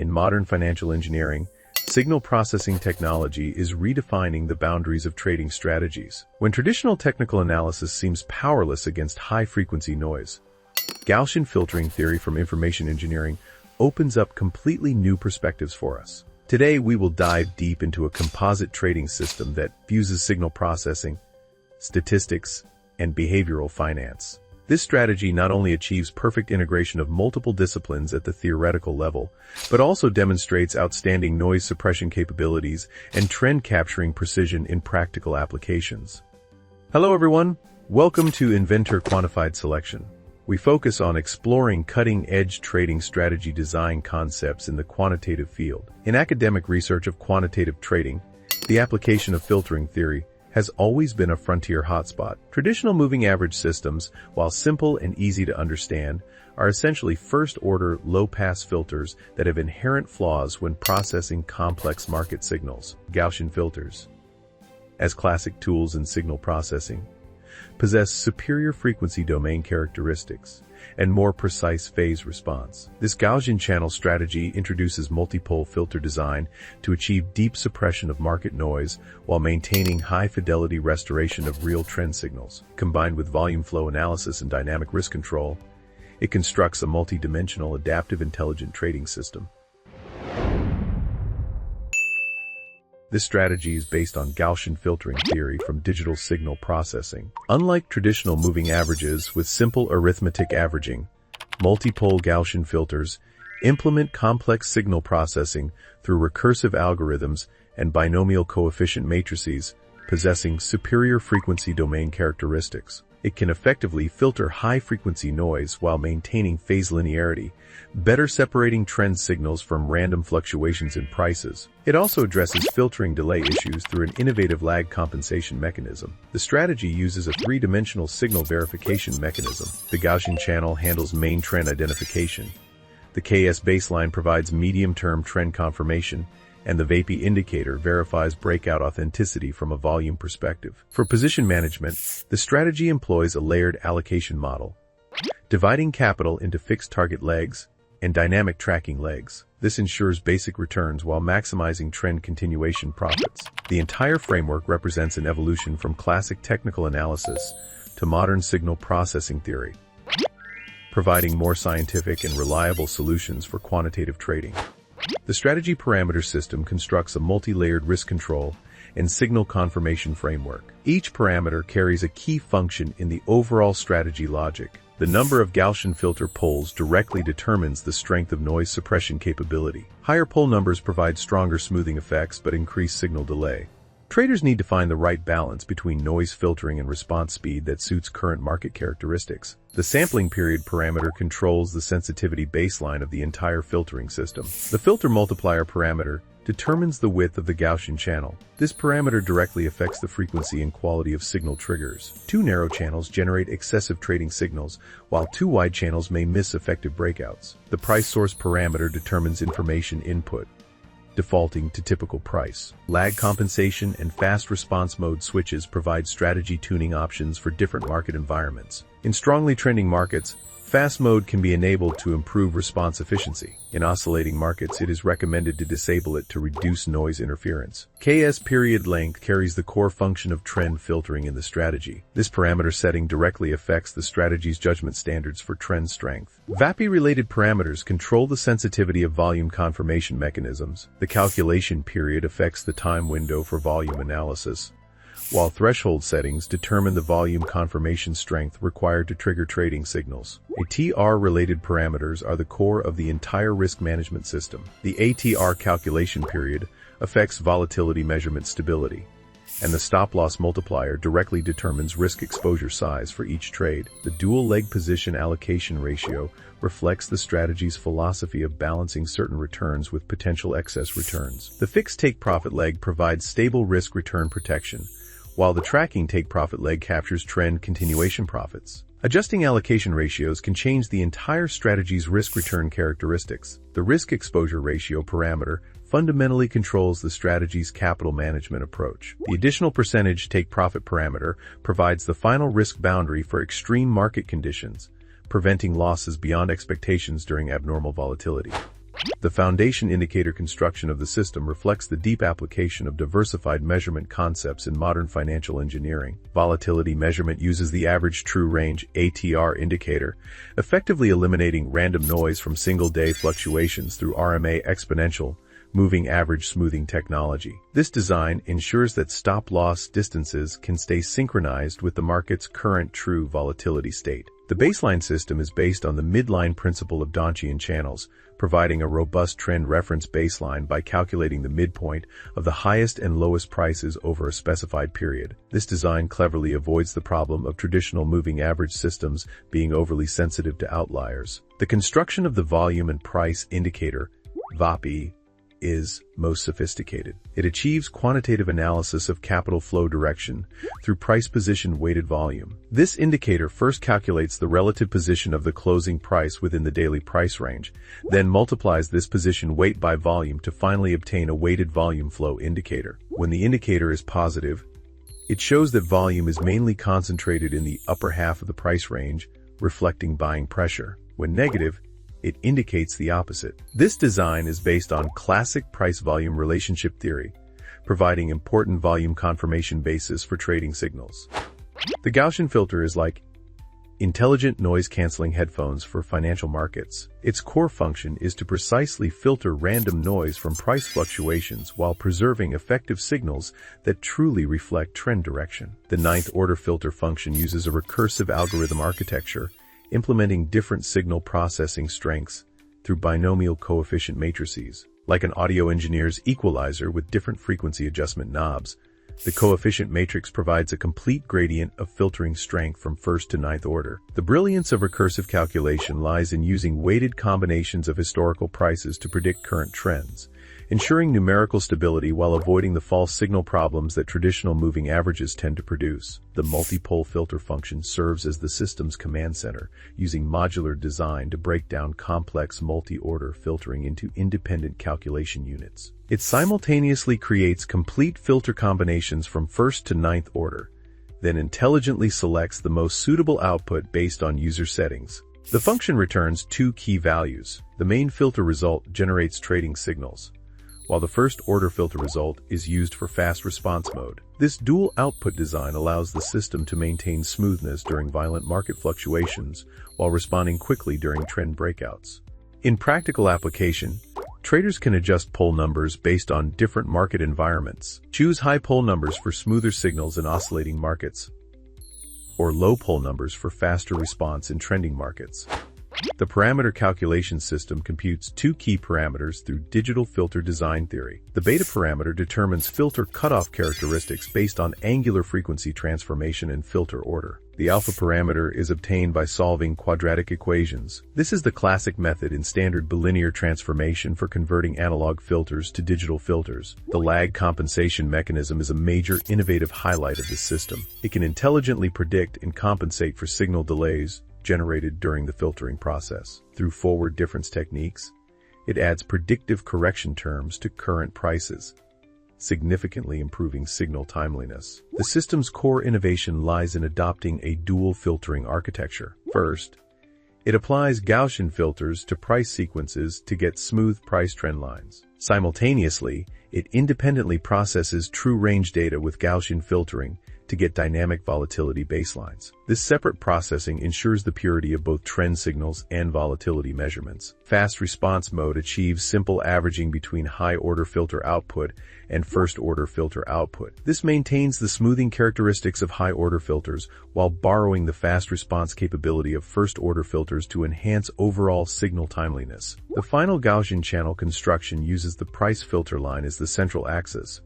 In modern financial engineering, signal processing technology is redefining the boundaries of trading strategies. When traditional technical analysis seems powerless against high-frequency noise, Gaussian filtering theory from information engineering opens up completely new perspectives for us. Today, we will dive deep into a composite trading system that fuses signal processing, statistics, and behavioral finance. This strategy not only achieves perfect integration of multiple disciplines at the theoretical level, but also demonstrates outstanding noise suppression capabilities and trend capturing precision in practical applications. Hello everyone, welcome to Inventor Quantified Selection. We focus on exploring cutting-edge trading strategy design concepts in the quantitative field. In academic research of quantitative trading, the application of filtering theory has always been a frontier hotspot. Traditional moving average systems, while simple and easy to understand, are essentially first-order, low-pass filters that have inherent flaws when processing complex market signals. Gaussian filters, as classic tools in signal processing, possess superior frequency domain characteristics and more precise phase response. This Gaussian channel strategy introduces multipole filter design to achieve deep suppression of market noise while maintaining high-fidelity restoration of real trend signals. Combined with volume flow analysis and dynamic risk control, it constructs a multi-dimensional adaptive intelligent trading system. This strategy is based on Gaussian filtering theory from digital signal processing. Unlike traditional moving averages with simple arithmetic averaging, multipole Gaussian filters implement complex signal processing through recursive algorithms and binomial coefficient matrices possessing superior frequency domain characteristics. It can effectively filter high-frequency noise while maintaining phase linearity, better separating trend signals from random fluctuations in prices. It also addresses filtering delay issues through an innovative lag compensation mechanism. The strategy uses a three-dimensional signal verification mechanism. The Gaussian channel handles main trend identification. The KS baseline provides medium-term trend confirmation, and the VAPI indicator verifies breakout authenticity from a volume perspective. For position management, the strategy employs a layered allocation model, dividing capital into fixed target legs and dynamic tracking legs. This ensures basic returns while maximizing trend continuation profits. The entire framework represents an evolution from classic technical analysis to modern signal processing theory, providing more scientific and reliable solutions for quantitative trading. The strategy parameter system constructs a multi-layered risk control and signal confirmation framework. Each parameter carries a key function in the overall strategy logic. The number of Gaussian filter poles directly determines the strength of noise suppression capability. Higher pole numbers provide stronger smoothing effects but increase signal delay. Traders need to find the right balance between noise filtering and response speed that suits current market characteristics. The sampling period parameter controls the sensitivity baseline of the entire filtering system. The filter multiplier parameter determines the width of the Gaussian channel. This parameter directly affects the frequency and quality of signal triggers. Too narrow channels generate excessive trading signals, while too wide channels may miss effective breakouts. The price source parameter determines information input, defaulting to typical price. Lag compensation and fast response mode switches provide strategy tuning options for different market environments. In strongly trending markets, fast mode can be enabled to improve response efficiency. In oscillating markets, it is recommended to disable it to reduce noise interference. KS period length carries the core function of trend filtering in the strategy. This parameter setting directly affects the strategy's judgment standards for trend strength. VAPI-related parameters control the sensitivity of volume confirmation mechanisms. The calculation period affects the time window for volume analysis, while threshold settings determine the volume confirmation strength required to trigger trading signals. ATR-related parameters are the core of the entire risk management system. The ATR calculation period affects volatility measurement stability, and the stop-loss multiplier directly determines risk exposure size for each trade. The dual leg position allocation ratio reflects the strategy's philosophy of balancing certain returns with potential excess returns. The fixed take-profit leg provides stable risk-return protection, while the tracking take-profit leg captures trend continuation profits. Adjusting allocation ratios can change the entire strategy's risk-return characteristics. The risk exposure ratio parameter fundamentally controls the strategy's capital management approach. The additional percentage take-profit parameter provides the final risk boundary for extreme market conditions, preventing losses beyond expectations during abnormal volatility. The foundation indicator construction of the system reflects the deep application of diversified measurement concepts in modern financial engineering. Volatility measurement uses the average true range (ATR) indicator, effectively eliminating random noise from single-day fluctuations through RMA exponential moving average smoothing technology. This design ensures that stop-loss distances can stay synchronized with the market's current true volatility state. The baseline system is based on the midline principle of Gaussian channels, providing a robust trend reference baseline by calculating the midpoint of the highest and lowest prices over a specified period. This design cleverly avoids the problem of traditional moving average systems being overly sensitive to outliers. The construction of the volume and price indicator, VAPI, is most sophisticated. It achieves quantitative analysis of capital flow direction through price position weighted volume. This indicator first calculates the relative position of the closing price within the daily price range, then multiplies this position weight by volume to finally obtain a weighted volume flow indicator. When the indicator is positive, it shows that volume is mainly concentrated in the upper half of the price range, reflecting buying pressure. When negative, it indicates the opposite. This design is based on classic price-volume relationship theory, providing important volume confirmation basis for trading signals. The Gaussian filter is like intelligent noise-canceling headphones for financial markets. Its core function is to precisely filter random noise from price fluctuations while preserving effective signals that truly reflect trend direction. The ninth-order filter function uses a recursive algorithm architecture, implementing different signal processing strengths through binomial coefficient matrices. Like an audio engineer's equalizer with different frequency adjustment knobs, the coefficient matrix provides a complete gradient of filtering strength from first to ninth order. The brilliance of recursive calculation lies in using weighted combinations of historical prices to predict current trends, ensuring numerical stability while avoiding the false signal problems that traditional moving averages tend to produce. The multipole filter function serves as the system's command center, using modular design to break down complex multi-order filtering into independent calculation units. It simultaneously creates complete filter combinations from first to ninth order, then intelligently selects the most suitable output based on user settings. The function returns two key values. The main filter result generates trading signals, while the first-order filter result is used for fast response mode. This dual output design allows the system to maintain smoothness during violent market fluctuations while responding quickly during trend breakouts. In practical application, traders can adjust pole numbers based on different market environments. Choose high pole numbers for smoother signals in oscillating markets, or low pole numbers for faster response in trending markets. The parameter calculation system computes two key parameters through digital filter design theory. The beta parameter determines filter cutoff characteristics based on angular frequency transformation and filter order. The alpha parameter is obtained by solving quadratic equations. This is the classic method in standard bilinear transformation for converting analog filters to digital filters. The lag compensation mechanism is a major innovative highlight of this system. It can intelligently predict and compensate for signal delays generated during the filtering process. Through forward difference techniques, it adds predictive correction terms to current prices, significantly improving signal timeliness. The system's core innovation lies in adopting a dual filtering architecture. First, it applies Gaussian filters to price sequences to get smooth price trend lines. Simultaneously, it independently processes true range data with Gaussian filtering to get dynamic volatility baselines. This separate processing ensures the purity of both trend signals and volatility measurements. Fast response mode achieves simple averaging between high-order filter output and first-order filter output. This maintains the smoothing characteristics of high-order filters while borrowing the fast response capability of first-order filters to enhance overall signal timeliness. The final Gaussian channel construction uses the price filter line as the central axis,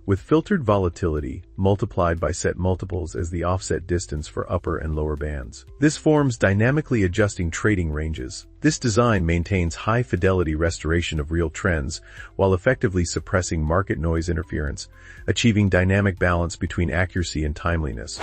with filtered volatility multiplied by set multiples as the offset distance for upper and lower bands. This forms dynamically adjusting trading ranges. This design maintains high-fidelity restoration of real trends while effectively suppressing market noise interference, achieving dynamic balance between accuracy and timeliness.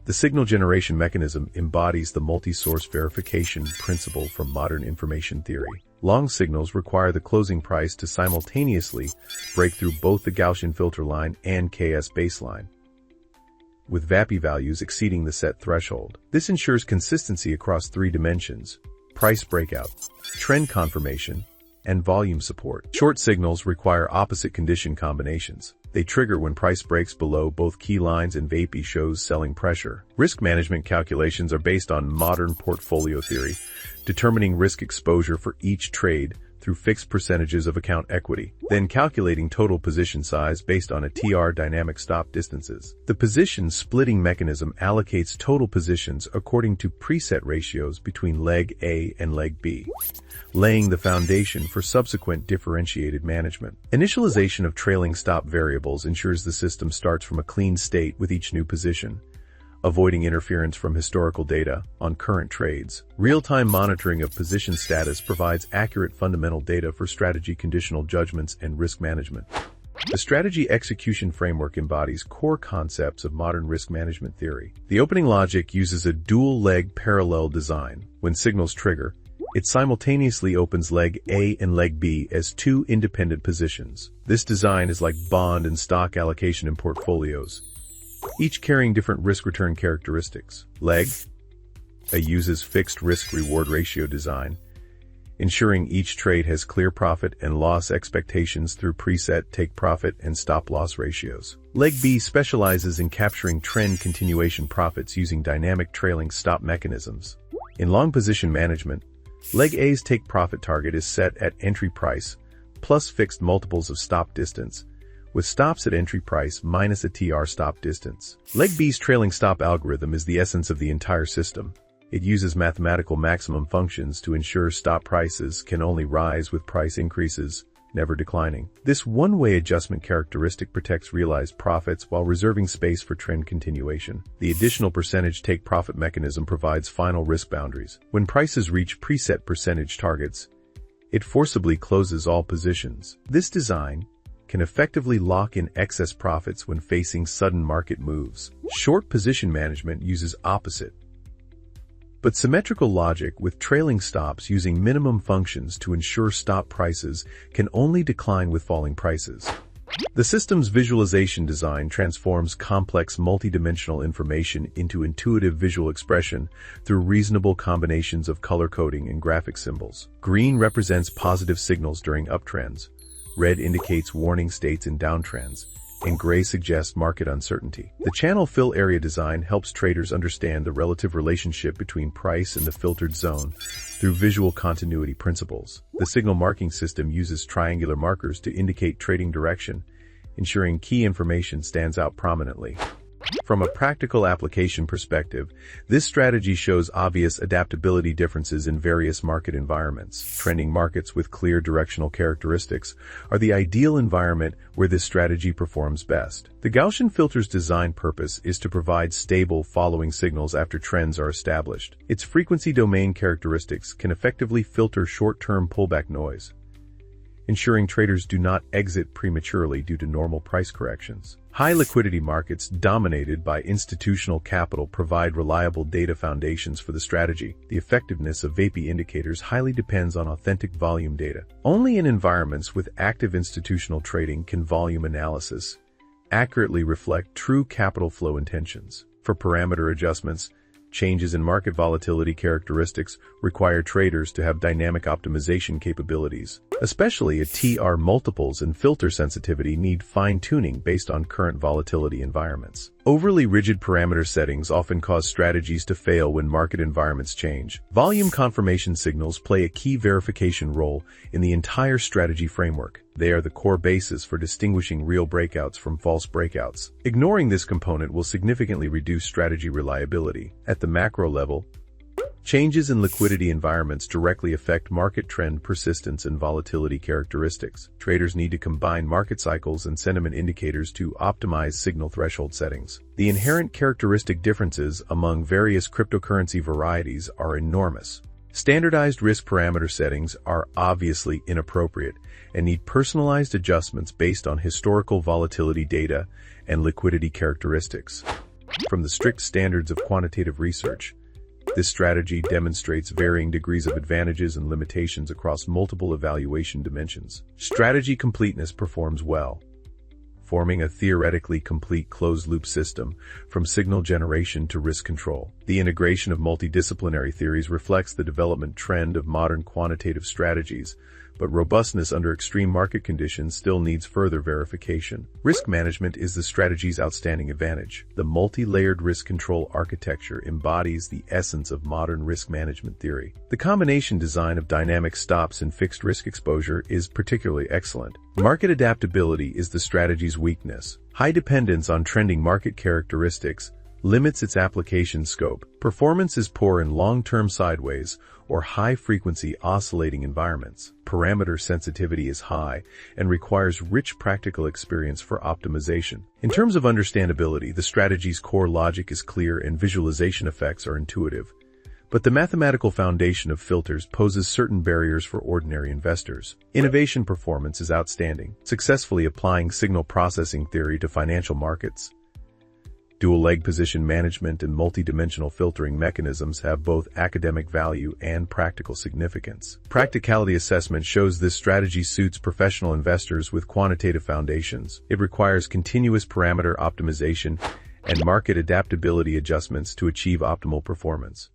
The signal generation mechanism embodies the multi-source verification principle from modern information theory. Long signals require the closing price to simultaneously break through both the Gaussian filter line and KS baseline, with VAPI values exceeding the set threshold. This ensures consistency across three dimensions: price breakout, trend confirmation, and volume support. Short signals require opposite condition combinations. They trigger when price breaks below both key lines and VAPI shows selling pressure. Risk management calculations are based on modern portfolio theory, determining risk exposure for each trade through fixed percentages of account equity, then calculating total position size based on a TR dynamic stop distances. The position splitting mechanism allocates total positions according to preset ratios between leg A and leg B, laying the foundation for subsequent differentiated management. Initialization of trailing stop variables ensures the system starts from a clean state with each new position, avoiding interference from historical data on current trades. Real-time monitoring of position status provides accurate fundamental data for strategy conditional judgments and risk management. The strategy execution framework embodies core concepts of modern risk management theory. The opening logic uses a dual-leg parallel design. When signals trigger, it simultaneously opens leg A and leg B as two independent positions. This design is like bond and stock allocation in portfolios, each carrying different risk-return characteristics. Leg A uses fixed risk-reward ratio design, ensuring each trade has clear profit and loss expectations through preset take-profit and stop-loss ratios. Leg B specializes in capturing trend continuation profits using dynamic trailing stop mechanisms. In long position management, Leg A's take-profit target is set at entry price plus fixed multiples of stop distance, with stops at entry price minus a TR stop distance. Leg B's trailing stop algorithm is the essence of the entire system. It uses mathematical maximum functions to ensure stop prices can only rise with price increases, never declining. This one-way adjustment characteristic protects realized profits while reserving space for trend continuation. The additional percentage take-profit mechanism provides final risk boundaries. When prices reach preset percentage targets, it forcibly closes all positions. This design can effectively lock in excess profits when facing sudden market moves. Short position management uses opposite, but symmetrical logic with trailing stops using minimum functions to ensure stop prices can only decline with falling prices. The system's visualization design transforms complex multidimensional information into intuitive visual expression through reasonable combinations of color coding and graphic symbols. Green represents positive signals during uptrends, red indicates warning states in downtrends, and gray suggests market uncertainty. The channel fill area design helps traders understand the relative relationship between price and the filtered zone through visual continuity principles. The signal marking system uses triangular markers to indicate trading direction, ensuring key information stands out prominently. From a practical application perspective, this strategy shows obvious adaptability differences in various market environments. Trending markets with clear directional characteristics are the ideal environment where this strategy performs best. The Gaussian filter's design purpose is to provide stable following signals after trends are established. Its frequency domain characteristics can effectively filter short-term pullback noise, ensuring traders do not exit prematurely due to normal price corrections. High liquidity markets dominated by institutional capital provide reliable data foundations for the strategy. The effectiveness of VAPI indicators highly depends on authentic volume data. Only in environments with active institutional trading can volume analysis accurately reflect true capital flow intentions. For parameter adjustments, changes in market volatility characteristics require traders to have dynamic optimization capabilities. Especially TR multiples and filter sensitivity need fine-tuning based on current volatility environments. Overly rigid parameter settings often cause strategies to fail when market environments change. Volume confirmation signals play a key verification role in the entire strategy framework. They are the core basis for distinguishing real breakouts from false breakouts. Ignoring this component will significantly reduce strategy reliability. At the macro level, changes in liquidity environments directly affect market trend persistence and volatility characteristics. Traders need to combine market cycles and sentiment indicators to optimize signal threshold settings. The inherent characteristic differences among various cryptocurrency varieties are enormous. Standardized risk parameter settings are obviously inappropriate and need personalized adjustments based on historical volatility data and liquidity characteristics. From the strict standards of quantitative research, this strategy demonstrates varying degrees of advantages and limitations across multiple evaluation dimensions. Strategy completeness performs well, forming a theoretically complete closed-loop system from signal generation to risk control. The integration of multidisciplinary theories reflects the development trend of modern quantitative strategies, but robustness under extreme market conditions still needs further verification. Risk management is the strategy's outstanding advantage. The multi-layered risk control architecture embodies the essence of modern risk management theory. The combination design of dynamic stops and fixed risk exposure is particularly excellent. Market adaptability is the strategy's weakness. High dependence on trending market characteristics limits its application scope. Performance is poor in long-term sideways or high-frequency oscillating environments. Parameter sensitivity is high and requires rich practical experience for optimization. In terms of understandability, the strategy's core logic is clear and visualization effects are intuitive. But the mathematical foundation of filters poses certain barriers for ordinary investors. Innovation performance is outstanding, successfully applying signal processing theory to financial markets. Dual-leg position management and multidimensional filtering mechanisms have both academic value and practical significance. Practicality assessment shows this strategy suits professional investors with quantitative foundations. It requires continuous parameter optimization and market adaptability adjustments to achieve optimal performance.